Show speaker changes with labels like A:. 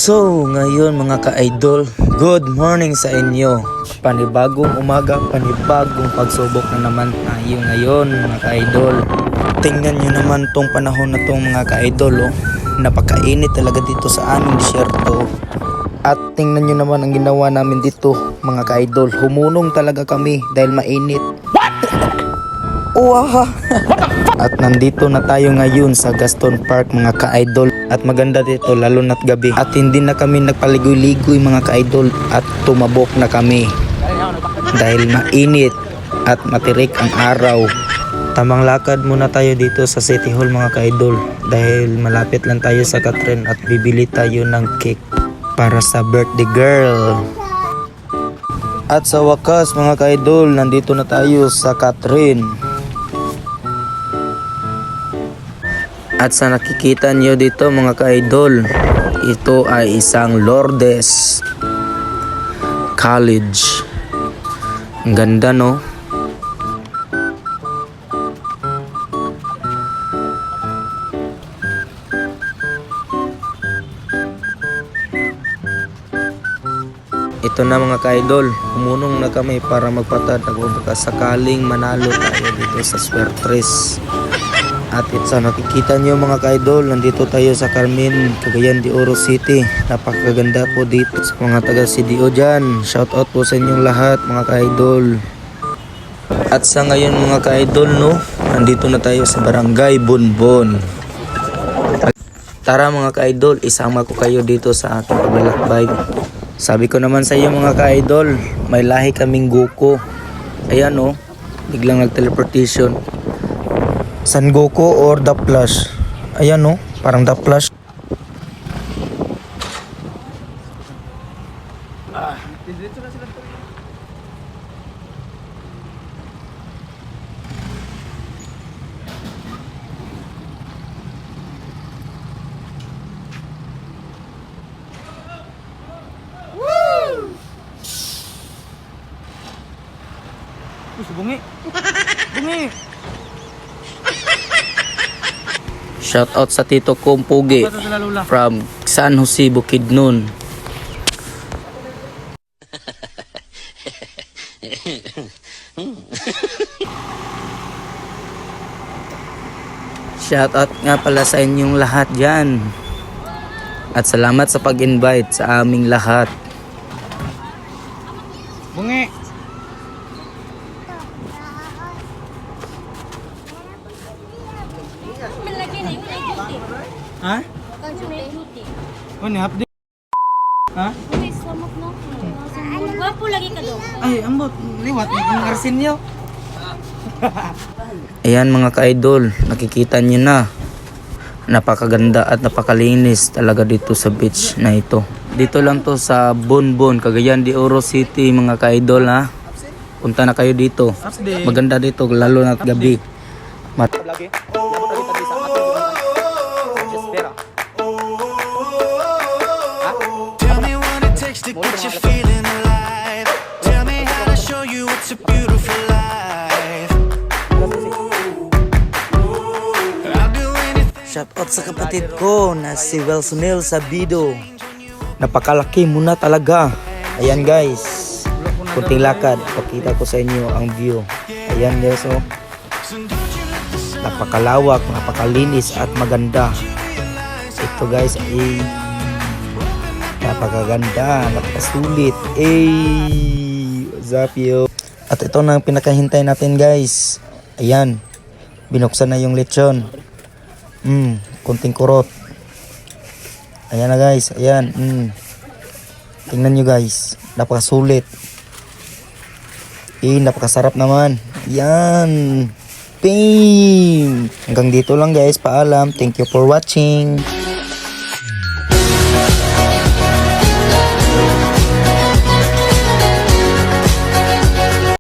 A: So, ngayon mga ka-idol, good morning sa inyo. Panibagong umaga, panibagong pagsubok na naman tayo ngayon mga ka-idol. Tingnan nyo naman tong panahon na tong mga ka-idol, oh. Napakainit talaga dito sa aming disyerto. At tingnan nyo naman ang ginawa namin dito mga ka-idol. Humunong talaga kami dahil mainit. Wow! At nandito na tayo ngayon sa Gaston Park mga ka-idol. At maganda dito lalo na't gabi. At hindi na kami nagpaligoy-ligoy mga ka-idol. At tumabok na kami. Dahil mainit at matirik ang araw. Tamang lakad muna tayo dito sa City Hall mga ka-idol. Dahil malapit lang tayo sa Catherine at bibili tayo ng cake para sa birthday girl. At sa wakas mga ka-idol, nandito na tayo sa Catherine. At sa nakikita nyo dito mga ka-idol, ito ay isang Lourdes College. Ang ganda no? Ito na mga ka-idol, humunong na kami para magpatad. Nagbabaka sakaling manalo tayo dito sa Swertres. At sa nakikita nyo mga ka-idol, nandito tayo sa Carmen, Cagayan de Oro City. Napakaganda po dito sa mga taga CDO dyan. Shoutout po sa inyong lahat mga ka-idol. At sa ngayon mga ka-idol no, nandito na tayo sa Barangay Bonbon. Tara mga ka-idol, isama ko kayo dito sa aking paglalakbay. Sabi ko naman sa iyo mga ka-idol, may lahi kaming Goku. Ayan no, biglang nag-teleportation. San Goku or The Flash? Ayan no, parang The Flash.
B: Dito na sila. Bungi. Bungi.
A: Shoutout sa Tito Kong Pugi from San Jose, Bukidnon. Shoutout nga pala sa inyong lahat dyan. At salamat sa pag-invite sa aming lahat.
B: Bungi. Ha? Oh, ni update. Ha?
C: Gwapo lagi ka daw.
B: Ay, ambot. Liwat. Ang arsin niyo.
A: Ayan mga ka-idol, nakikita nyo na. Napakaganda at napakalinis talaga dito sa beach na ito. Dito lang to sa Bonbon, Cagayan de Oro City mga ka-idol ha. Punta na kayo dito. Maganda dito lalo na't gabi.
D: Tell me what it takes to get you feeling alive. Tell me how to show you it's a beautiful life. I'll do anything.
A: Shoutout sa kapatid ko na si Welsonel Sabido. Napakalaki muna talaga. Ayan guys, kunting lakad, pakita ko sa inyo ang view. Ayan guys oh. Napakalawak, napakalinis at maganda. Ito guys ay napakaganda, napakasulit. What's up yo? At ito na ang pinakahintay natin guys. Ayan, binuksan na yung lechon. Kunting kurot. Ayan na guys, ayan. Tingnan nyo guys, napakasulit. Napakasarap naman. Yan. Bam! Hanggang dito lang guys, paalam. Thank you for watching.